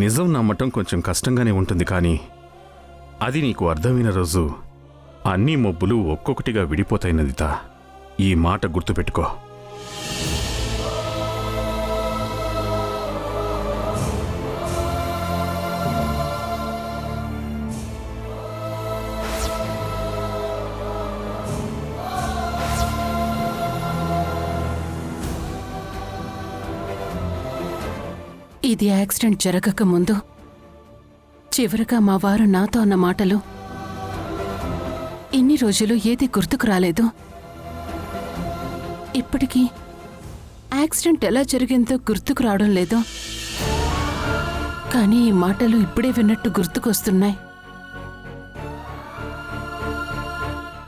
నిజం నమ్మటం కొంచెం కష్టంగానే ఉంటుంది, కానీ అది నీకు అర్థమైన రోజు అన్ని మబ్బులు ఒక్కొక్కటిగా విడిపోతాయి నదిత. ఈ మాట గుర్తుపెట్టుకో. ఇది యాక్సిడెంట్ జరగక ముందు చివరగా మా వారు నాతో అన్న మాటలు ఇన్ని రోజులు ఏది గుర్తుకు రాలేదు. ఇప్పటికీ యాక్సిడెంట్ ఎలా జరిగిందో గుర్తుకు రావడం లేదు. కానీ ఈ మాటలు ఇప్పుడే విన్నట్టు గుర్తుకొస్తున్నాయి.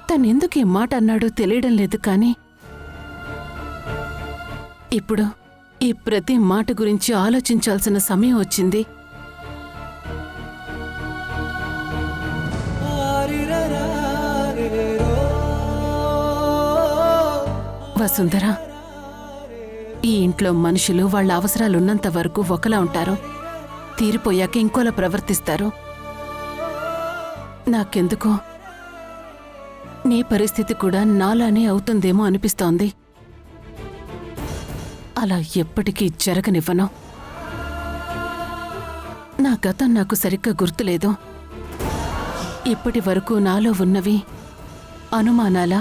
తనెందుకు ఈ మాట అన్నాడో తెలియడం లేదు, కానీ ఇప్పుడు ఈ ప్రతి మాట గురించి ఆలోచించాల్సిన సమయం వచ్చింది. వసుంధర, ఈ ఇంట్లో మనుషులు వాళ్ళ అవసరాలున్నంత వరకు ఒకలా ఉంటారు, తీరిపోయాక ఇంకోలా ప్రవర్తిస్తారు. నాకెందుకో నీ పరిస్థితి కూడా నాలానే అవుతుందేమో అనిపిస్తోంది. అలా ఎప్పటికీ జరగనివ్వను. నా గతం నాకు సరిగ్గా గుర్తులేదు. ఇప్పటి వరకు నాలో ఉన్నవి అనుమానాలా,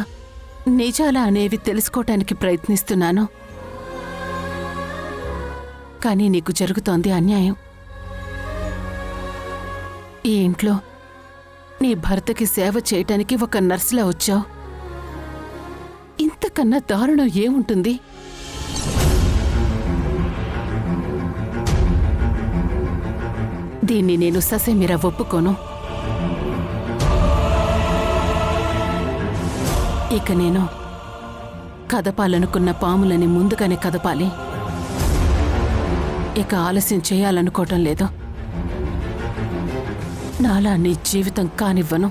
నిజాలా అనేవి తెలుసుకోవటానికి ప్రయత్నిస్తున్నాను. కానీ నీకు జరుగుతోంది అన్యాయం. ఈ ఇంట్లో నీ భర్తకి సేవ చేయటానికి ఒక నర్సులా వచ్చావు. ఇంతకన్నా దారుణం ఏముంటుంది? దీన్ని నేను ససేమిరా ఒప్పుకోను. ఇక నేను కదపాలనుకున్న పాములని ముందుగానే కదపాలి. ఇక ఆలస్యం చేయాలనుకోవటం లేదు. నాలా నీ జీవితం కానివ్వను.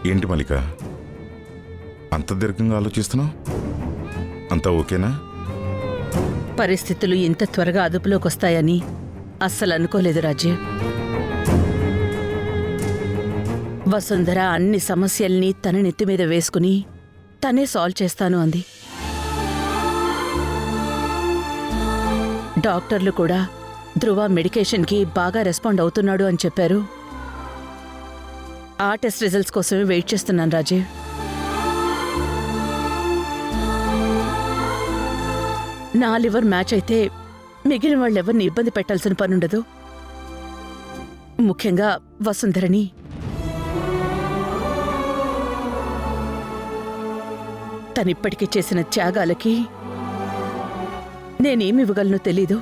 ఏంటి మల్లిక, అంత దీర్ఘంగా ఆలోచిస్తున్నావు? అంతా ఓకేనా? పరిస్థితులు ఇంత త్వరగా అదుపులోకి వస్తాయని అస్సలు అనుకోలేదు రాజీవ్. వసుంధర అన్ని సమస్యల్ని తన నెత్తి మీద వేసుకుని తనే సాల్వ్ చేస్తాను అంది. డాక్టర్లు కూడా ధ్రువ మెడికేషన్కి బాగా రెస్పాండ్ అవుతున్నాడు అని చెప్పారు. ఆ టెస్ట్ రిజల్ట్స్ కోసమే వెయిట్ చేస్తున్నాను రాజీవ్. నా లివర్ మ్యాచ్ అయితే మిగిలిన వాళ్ళెవరిని ఇబ్బంది పెట్టాల్సిన పనుండదు. ముఖ్యంగా వసుంధరని. తనిప్పటికీ చేసిన త్యాగాలకి నేనేమివ్వగలను తెలీదు.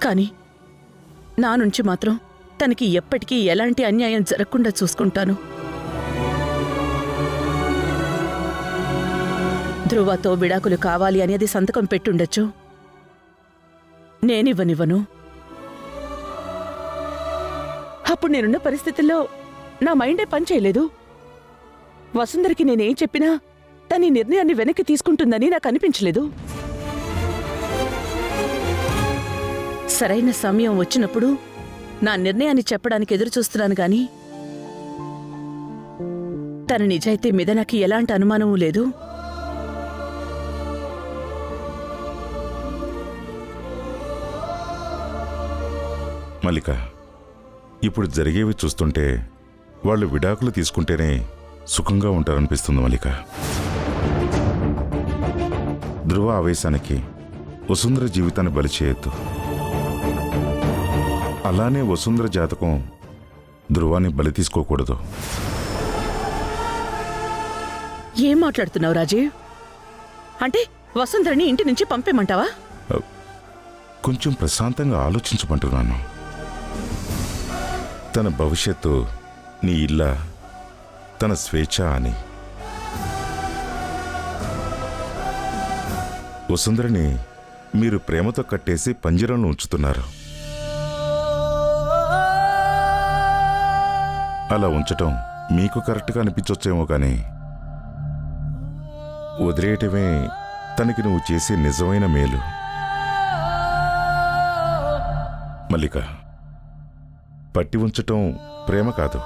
కానీ నా నుంచి మాత్రం తనకి ఎప్పటికీ ఎలాంటి అన్యాయం జరగకుండా చూసుకుంటాను. ధ్రువతో విడాకులు కావాలి అనేది సంతకం పెట్టుండొచ్చు, నేనివ్వనివ్వను. అప్పుడు నేనున్న పరిస్థితుల్లో నా మైండే పనిచేయలేదు. వసుంధరకి నేనేం చెప్పినా తన నిర్ణయాన్ని వెనక్కి తీసుకుంటుందని నాకు అనిపించలేదు. సరైన సమయం వచ్చినప్పుడు నా నిర్ణయాన్ని చెప్పడానికి ఎదురుచూస్తున్నాను గాని తన నిజాయితీ మీద నాకు ఎలాంటి అనుమానమూ లేదు. మల్లిక, ఇప్పుడు జరిగేవి చూస్తుంటే వాళ్ళు విడాకులు తీసుకుంటేనే సుఖంగా ఉంటారనిపిస్తుంది మల్లిక. ధ్రువ ఆవేశానికి వసుంధర జీవితాన్ని బలి చేయొద్దు. అలానే వసుంధర జాతకం ధ్రువాన్ని బలి తీసుకోకూడదు. ఏం మాట్లాడుతున్నావు రాజీవ్? అంటే వసుంధరని ఇంటి నుంచి పంపేమంటావా? కొంచెం ప్రశాంతంగా ఆలోచించమంటున్నాను. తన భవిష్యత్తు నీ ఇల్ల, తన స్వేచ్ఛ అని. వసుంధరని మీరు ప్రేమతో కట్టేసి పంజరంలో ఉంచుతున్నారు. అలా ఉంచటం మీకు కరెక్ట్గా అనిపించొచ్చేమో కానీ వదిలేయటమే తనకి నువ్వు చేసే నిజమైన మేలు. మల్లిక, పట్టి ఉంచటం ప్రేమ కాదు.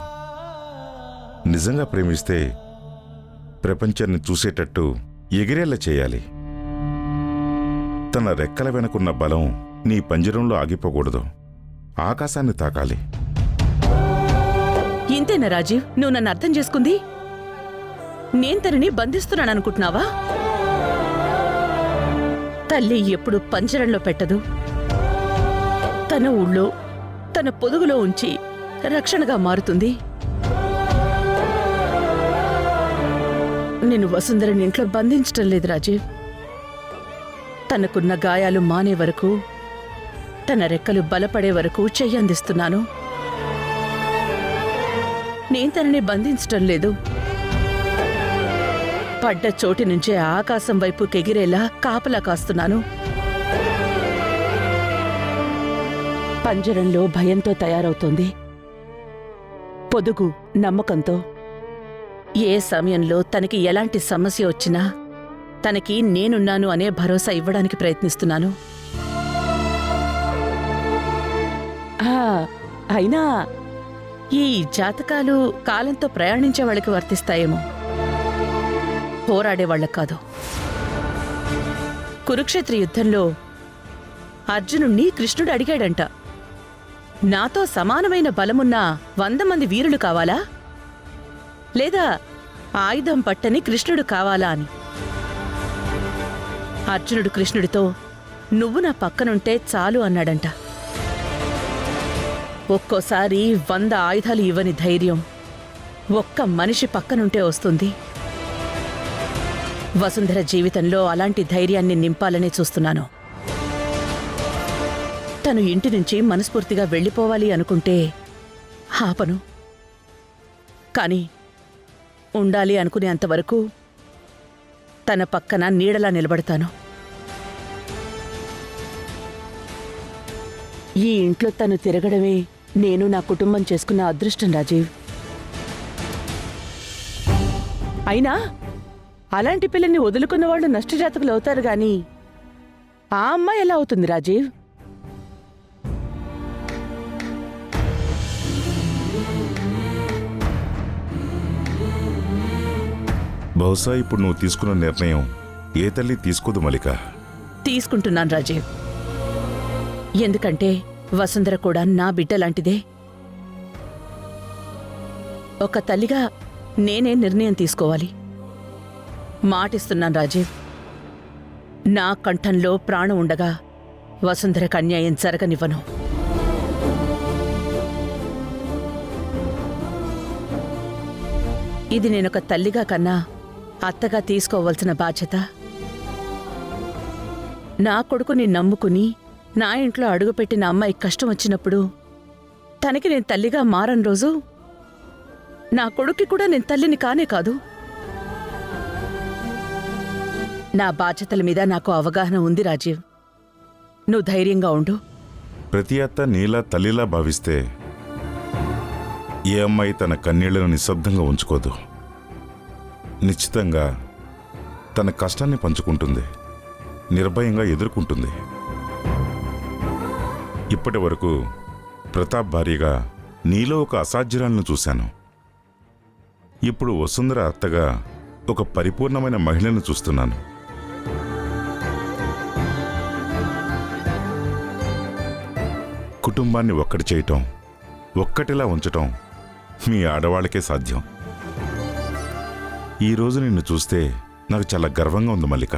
నిజంగా ప్రేమిస్తే ప్రపంచాన్ని చూసేటట్టు ఎగిరేలా చేయాలి. తన రెక్కల వెనకున్న బలం నీ పంజరంలో ఆగిపోకూడదు, ఆకాశాన్ని తాకాలి. ఇంతేనా రాజీవ్ నువ్వు నన్ను అర్థం చేసుకుంది? నేను తనని బంధిస్తున్నాననుకుంటున్నావా? తల్లి ఎప్పుడు పంజరంలో పెట్టదు. తన ఊళ్ళో తన పొదుగులో ఉంచి రక్షణగా మారుతుంది. నేను వసుంధరని ఇంట్లో బంధించటం లేదు రాజీవ్. తనకున్న గాయాలు మానే వరకు, తన రెక్కలు బలపడే వరకు చెయ్యందిస్తున్నాను. నేను తనని బంధించటం లేదు. పడ్డ చోటి నుంచే ఆకాశం వైపు కెగిరేలా కాపలా కాస్తున్నాను. పంజరంలో భయంతో తయారవుతోంది, పొదుగు నమ్మకంతో. ఏ సమయంలో తనకి ఎలాంటి సమస్య వచ్చినా తనకి నేనున్నాను అనే భరోసా ఇవ్వడానికి ప్రయత్నిస్తున్నాను. అయినా ఈ జాతకాలు కాలంతో ప్రయాణించే వాళ్ళకి వర్తిస్తాయేమో, పోరాడేవాళ్లకు కాదు. కురుక్షేత్ర యుద్ధంలో అర్జునుణ్ణి కృష్ణుడు అడిగాడంట, నాతో సమానమైన బలమున్న 100 మంది వీరులు కావాలా, లేదా ఆయుధం పట్టని కృష్ణుడు కావాలా అని. అర్జునుడు కృష్ణుడితో నువ్వు నా పక్కనుంటే చాలు అన్నాడంట. ఒక్కోసారి 100 ఆయుధాలు ఇవ్వని ధైర్యం ఒక్క మనిషి పక్కనుంటే వస్తుంది. వసుంధర జీవితంలో అలాంటి ధైర్యాన్ని నింపాలని చూస్తున్నాను. తను ఇంటి నుంచి మనస్ఫూర్తిగా వెళ్ళిపోవాలి అనుకుంటే ఆపను, కాని ఉండాలి అనుకునేంతవరకు తన పక్కన నీడలా నిలబడతాను. ఈ ఇంట్లో తను తిరగడమే నేను నా కుటుంబం చేసుకున్న అదృష్టం రాజీవ్. అయినా అలాంటి పిల్లని వదులుకున్న వాళ్ళు నష్టజాతకులు అవుతారు గాని ఆ అమ్మాయి ఎలా అవుతుంది రాజీవ్? బహుశా ఇప్పుడు నువ్వు తీసుకున్న నిర్ణయం ఏ తల్లి తీసుకోదు మల్లిక. తీసుకుంటున్నాను రాజీవ్. ఎందుకంటే వసుంధర కూడా నా బిడ్డ లాంటిదే. ఒక తల్లిగా నేనే నిర్ణయం తీసుకోవాలి. మాటిస్తున్నాను రాజీవ్, నా కంఠంలో ప్రాణం ఉండగా వసుంధరకు అన్యాయం జరగనివ్వను. ఇది నేనొక తల్లిగా కన్నా అత్తగా తీసుకోవాల్సిన బాధ్యత. నా కొడుకుని నమ్ముకుని నా ఇంట్లో అడుగుపెట్టిన అమ్మాయి కష్టం వచ్చినప్పుడు తనకి నేను తల్లిగా మారని రోజు నా కొడుక్కి కూడా నేను తల్లిని కానే కాదు. నా బాధ్యతల మీద నాకు అవగాహన ఉంది రాజీవ్. నువ్వు ధైర్యంగా ఉండు. ప్రతి అత్త నీలా తల్లిలా భావిస్తే ఏ అమ్మాయి తన కన్నీళ్లను నిశ్శబ్దంగా ఉంచుకోదు. నిశ్చితంగా తన కష్టాన్ని పంచుకుంటుంది, నిర్భయంగా ఎదుర్కొంటుంది. ఇప్పటి వరకు ప్రతాప్ భార్యగా నీలో ఒక అసాధ్యురాలను చూశాను. ఇప్పుడు వసుంధర అత్తగా ఒక పరిపూర్ణమైన మహిళను చూస్తున్నాను. కుటుంబాన్ని ఒక్కటి చేయటం, ఒక్కటిలా ఉంచటం మీ ఆడవాళ్ళకే సాధ్యం. ఈరోజు నిన్ను చూస్తే నాకు చాలా గర్వంగా ఉంది మల్లిక.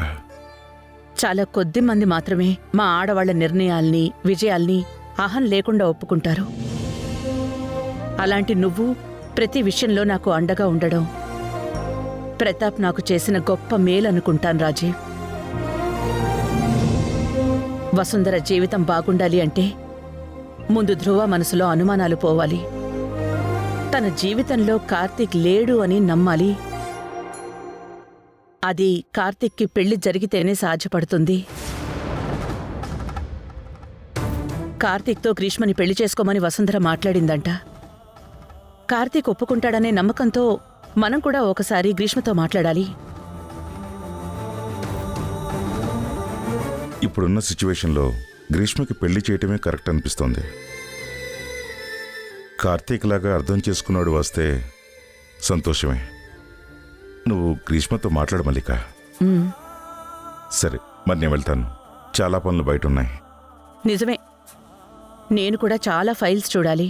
చాలా కొద్ది మంది మాత్రమే మా ఆడవాళ్ల నిర్ణయాల్ని, విజయాల్ని అహం లేకుండా ఒప్పుకుంటారు. అలాంటి నువ్వు ప్రతి విషయంలో నాకు అండగా ఉండడం ప్రతాప్ నాకు చేసిన గొప్ప మేలనుకుంటాను రాజీవ్. వసుంధర జీవితం బాగుండాలి అంటే ముందు ధ్రువ మనసులో అనుమానాలు పోవాలి. తన జీవితంలో కార్తీక్ లేడు అని నమ్మాలి. అది కార్తీక్కి పెళ్లి జరిగితేనే సాధ్యపడుతుంది. కార్తీక్తో గ్రీష్మని పెళ్లి చేసుకోమని వసుంధర మాట్లాడిందంట. కార్తీక్ ఒప్పుకుంటాడనే నమ్మకంతో మనం కూడా ఒకసారి గ్రీష్మతో మాట్లాడాలి. ఇప్పుడున్న సిచ్యువేషన్లో గ్రీష్మకి పెళ్లి చేయటమే కరెక్ట్ అనిపిస్తోంది. కార్తీక్ లాగా అర్థం చేసుకున్నాడు వస్తే సంతోషమే. నువ్వు గ్రీష్మతో మాట్లాడు మల్లిక. సరే, మరి నేను వెళ్తాను. చాలా పనులు బయట ఉన్నాయి. నిజమే, నేను కూడా చాలా ఫైల్స్ చూడాలి.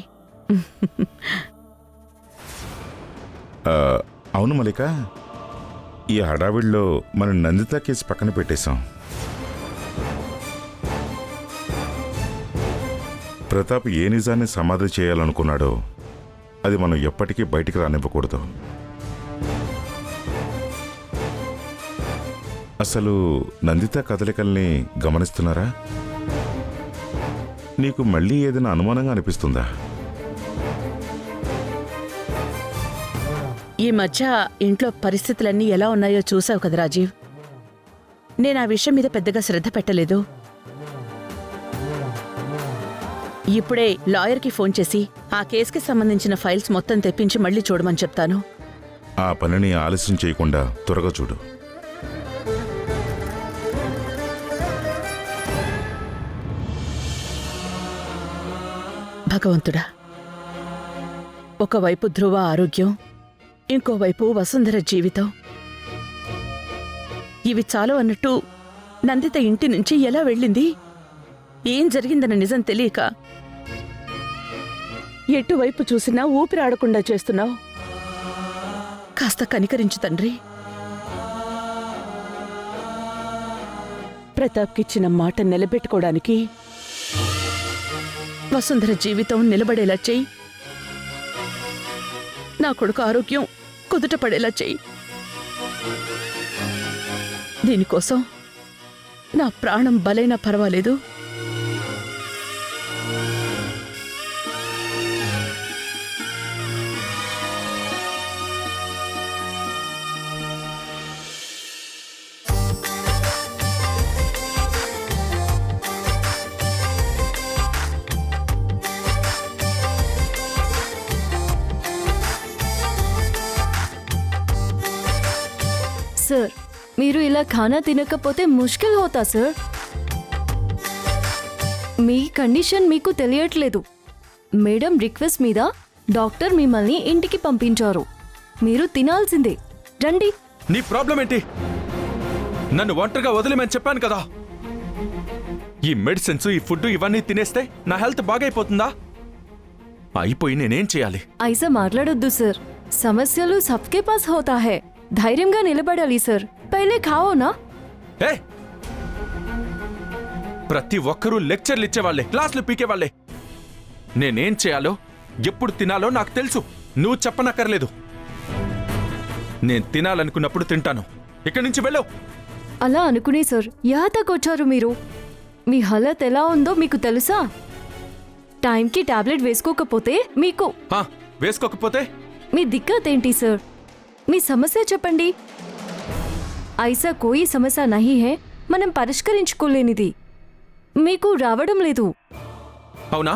అవును మల్లిక, ఈ హడావిడిలో మనం నందిత కేసు పక్కన పెట్టేశాం. ప్రతాప్ ఏ నిజాన్ని సమాధి చేయాలనుకున్నాడో అది మనం ఎప్పటికీ బయటికి రానివ్వకూడదు. అసలు నందిత కదలికల్ని గమనిస్తున్నారా? నీకు మళ్ళీ ఏదైనా అనుమానంగా అనిపిస్తుందా? ఈ మధ్య ఇంట్లో పరిస్థితులన్నీ ఎలా ఉన్నాయో చూసావు కదా రాజీవ్. నేను ఆ విషయం మీద పెద్దగా శ్రద్ధ పెట్టలేదు. ఇప్పుడే లాయర్కి ఫోన్ చేసి ఆ కేసుకి సంబంధించిన ఫైల్స్ మొత్తం తెప్పించి మళ్ళీ చూడమని చెప్తాను. ఆ పనిని ఆలస్యం చేయకుండా త్వరగా చూడు. భగవంతుడా, ఒకవైపు ధ్రువ ఆరోగ్యం, ఇంకోవైపు వసుంధర జీవితం. ఇవి చాలు అన్నట్టు నందిత ఇంటి నుంచి ఎలా వెళ్ళింది? ఏం జరిగిందన్న నిజం తెలియక ఎటువైపు చూసినా ఊపిరాడకుండా చేస్తున్నావు. కాస్త కనికరించు తండ్రి. ప్రతాప్కిచ్చిన మాట నిలబెట్టుకోవడానికి వసుంధర జీవితం నిలబడేలా చెయ్యి. నా కొడుకు ఆరోగ్యం కుదుట పడేలా చెయ్యి. దీనికోసం నా ప్రాణం బలైనా పర్వాలేదు. सर మీరు ఇలా ఖానా తినకపోతే ముష్కిల్ హోతా సార్. మీ కండిషన్ మీకు తెలియట్లేదు. మేడం రిక్వెస్ట్ మీద డాక్టర్ మిమ్మల్ని ఇంటికి పంపించారు. మీరు తినాల్సిందే. రండి. నీ ప్రాబ్లం ఏంటి? నన్ను ఒంటరిగా వదిలేమని చెప్పాను కదా. ఈ మెడిసిన్స్, ఈ ఫుడ్ ఇవన్నీ తినేస్తే నా హెల్త్ బాగైపోతుందా? అయిపోయి నేనేం చేయాలి? ఐసా మాట్లాడొద్దు సార్. సమస్యలు సబ్కే పాస్ హోతా హై. ధైర్యంగా నిలబడాలి సార్. పైలే ఖావో నా. ఏ, ప్రతి ఒక్కరూ లెక్చర్లు ఇచ్చేవాళ్లే, క్లాసులు పీకేవాళ్లే. నేనేం చేయాలో, ఎప్పుడు తినాలో నాకు తెలుసు. నువ్వు చెప్పనక్కర్లేదు. నేను తినాలనుకున్నప్పుడు తింటాను. ఇక్కడి నుంచి వెళ్ళు. అలా అనుకునే సార్ యహా తక్ వచ్చారు మీరు. మీ హలత్ ఎలా ఉందో మీకు తెలుసా? టైంకి టాబ్లెట్ వేసుకోకపోతే మీకు వేసుకోకపోతే మీ దిక్కత్ ఏంటి సార్? మీ సమస్య చెప్పండి. ఐసా కోయి సమస్య నహీ హై మనం పరిష్కరించుకోలేనిది. మీకు రావడం లేదు. అవునా?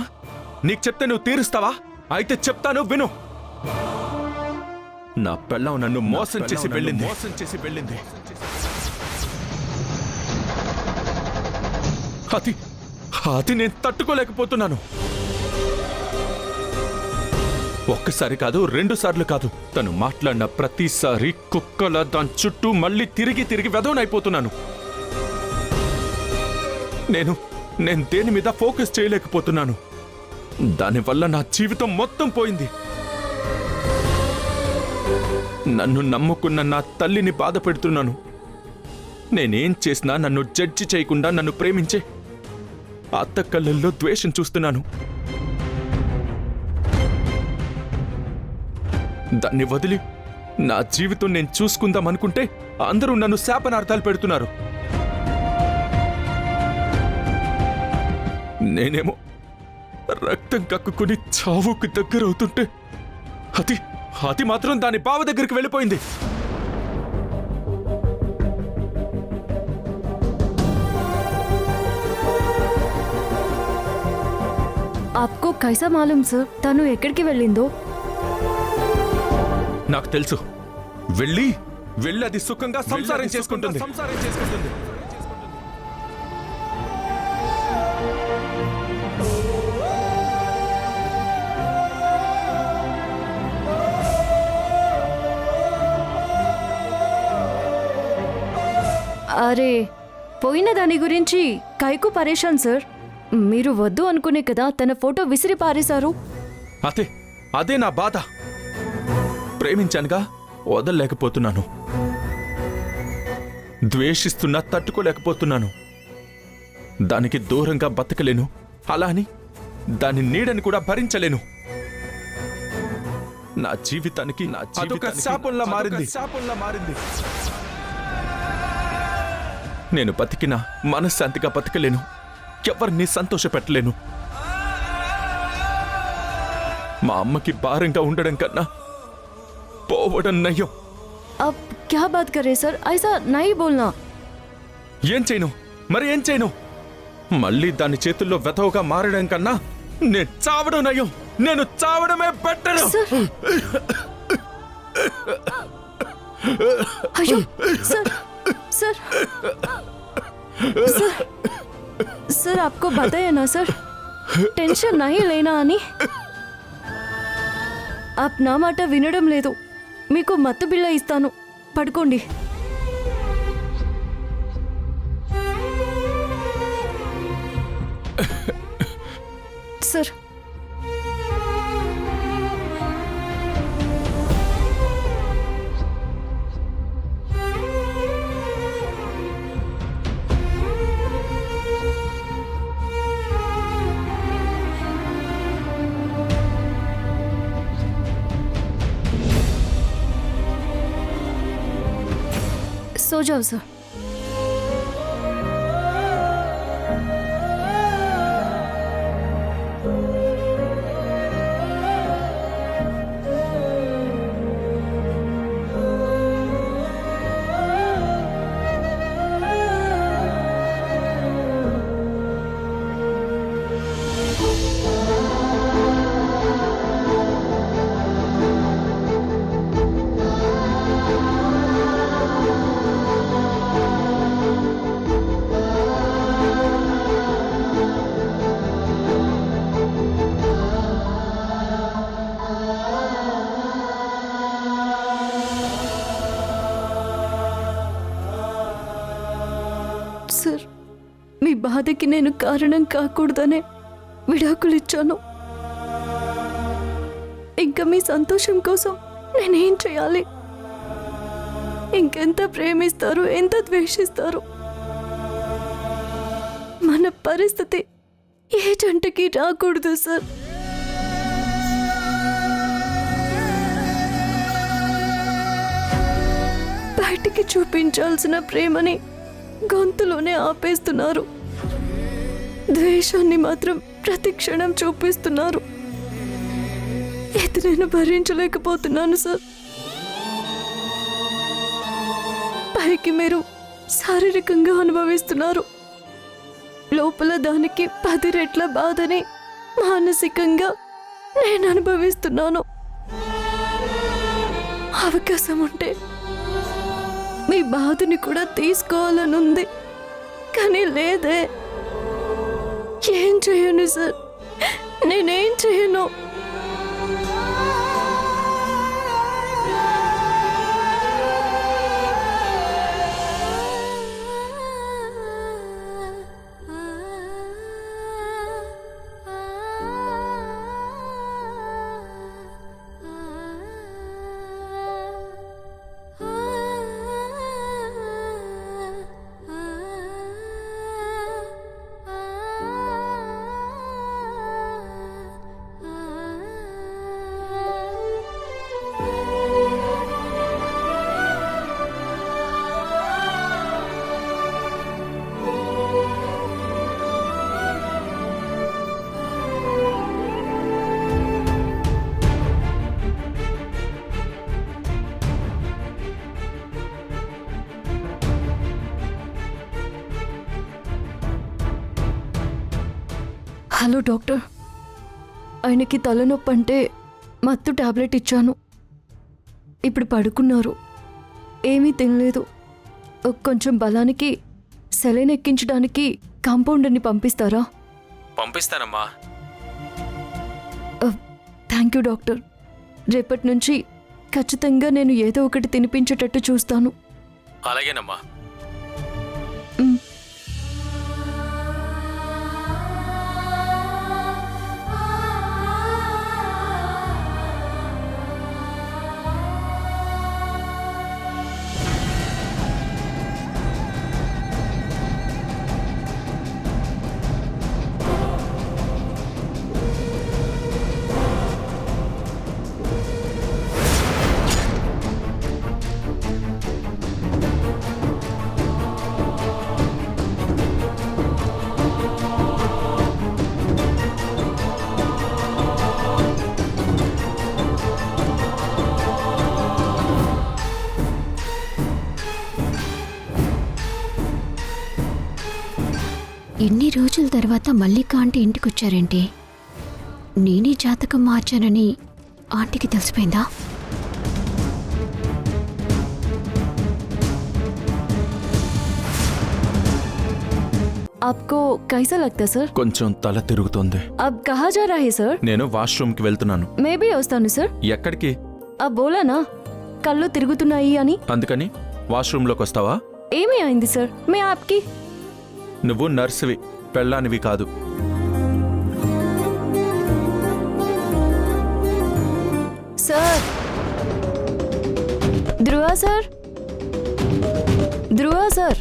నీకు చెప్తే నువ్వు తీరుస్తావా? అయితే చెప్తాను, విను. నా పెళ్ళం నన్ను మోసం చేసి వెళ్ళింది. అది నేను తట్టుకోలేకపోతున్నాను. ఒక్కసారి కాదు, 2 సార్లు కాదు. తను మాట్లాడిన ప్రతిసారి కుక్కల దాని చుట్టూ మళ్ళీ తిరిగి వెదవనైపోతున్నాను. నేను దేని మీద ఫోకస్ చేయలేకపోతున్నాను. దానివల్ల నా జీవితం మొత్తం పోయింది. నన్ను నమ్ముకున్న నా తల్లిని బాధ పెడుతున్నాను. నేనేం చేసినా నన్ను జడ్జి చేయకుండా నన్ను ప్రేమించే అత్త కళ్ళల్లో ద్వేషం చూస్తున్నాను. దాన్ని వదిలి నా జీవితం నేను చూసుకుందాం అనుకుంటే అందరూ నన్ను శాపనార్థాలు పెడుతున్నారు. నేనేమో రక్తం కక్కుకుని చావుకు దగ్గరవుతుంటే అది అది మాత్రం దాని బావ దగ్గరికి వెళ్ళిపోయింది. आपको कैसा मालूम सर తను ఎక్కడికి వెళ్ళిందో? నాకు తెలుసు. వెళ్ళి అది సుఖంగా సంసారం చేసుకుంటుంది. అరే, పోయిన దాని గురించి కైకు పరేషాన్ సార్. మీరు వద్దు అనుకునే కదా తన ఫోటో విసిరి పారేశారు. అదే నా బాధ. ప్రేమించానుగా, వదలలేకపోతున్నాను. ద్వేషిస్తున్నా తట్టుకోలేకపోతున్నాను. దానికి దూరంగా బతకలేను. అలా అని దాని నీడని కూడా భరించలేను. నా జీవితానికి అదొక శాపంలా మారింది. నేను బతికినా మనశ్శాంతిగా బతకలేను. ఎవరిని సంతోషపెట్టలేను. మా అమ్మకి భారంగా ఉండడం కన్నా పోవడం నయ్యం. अब क्या बात कर रहे सर? ऐसा नहीं बोलना. ఏం చేయను? మళ్ళీ దాని చేతుల్లో వెతవుగా మారడం కన్నా నేను చావడం నయ్యం. నేను చావడమే బెటర్. అయ్యో सर सर सर सर आपको बताया ना सर, टेंशन नहीं लेना అని. आप నా మాట వినడం లేదు. మీకు మత్తు బిళ్ళ ఇస్తాను, పడుకోండి. సర్ सो जाओ सर. సార్, మీ బాధకి నేను కారణం కాకూడదనే విడాకులు ఇచ్చాను. ఇంకా మీ సంతోషం కోసం నేనేం చేయాలి? ఇంకెంత ప్రేమిస్తారు, ఎంత ద్వేషిస్తారు? మన పరిస్థితి ఏ జంటకి రాకూడదు సార్. బయటికి చూపించాల్సిన ప్రేమని గొంతులోనే ఆపేస్తున్నారు. ద్వేషాన్ని మాత్రం ప్రతి క్షణం చూపిస్తున్నారు. ఇది నేను భరించలేకపోతున్నాను సార్. పైకి మీరు శారీరకంగా అనుభవిస్తున్నారు, లోపల దానికి 10 రెట్ల బాధని మానసికంగా నేను అనుభవిస్తున్నాను. అవకాశం ఉంటే మీ బాధని కూడా తీసుకోవాలనుంది, కానీ లేదే. ఏం చేయను సార్, నేనేం చేయను. హలో డాక్టర్, ఆయనకి తలనొప్పి అంటే మత్తు టాబ్లెట్ ఇచ్చాను. ఇప్పుడు పడుకున్నారు, ఏమీ తినలేదు. కొంచెం బలానికి సెలైన్ ఎక్కించడానికి కాంపౌండర్ని పంపిస్తారా? పంపిస్తానమ్మా. Thank you doctor. రేపటి నుంచి ఖచ్చితంగా నేను ఏదో ఒకటి తినిపించేటట్టు చూస్తాను. అలాగేనమ్మా. ఇన్ని రోజుల తర్వాత మల్లిక ఆంటీ ఇంటికొచ్చారేంటి? నేనే జాతకం మార్చానని ఆంటీకి తెలిసిపోయిందా? आपको कैसा लगता है सर? కొంచెం తల తిరుగుతోంది. अब कहाँ जा रहा है सर? నేను వాష్రూమ్కి వెళ్తున్నాను. मैं भी వస్తాను సార్. ఎక్కడికి? अब బోలానా కళ్ళు తిరుగుతున్నాయి అని. అందుకని వాష్రూమ్లోకి వస్తావా? ఏమీ అయింది సార్? మే ఆప్కి నువ్వు నర్సువి, పెళ్ళానివి కాదు. సార్, ధ్రువ సార్, ధ్రువ సార్.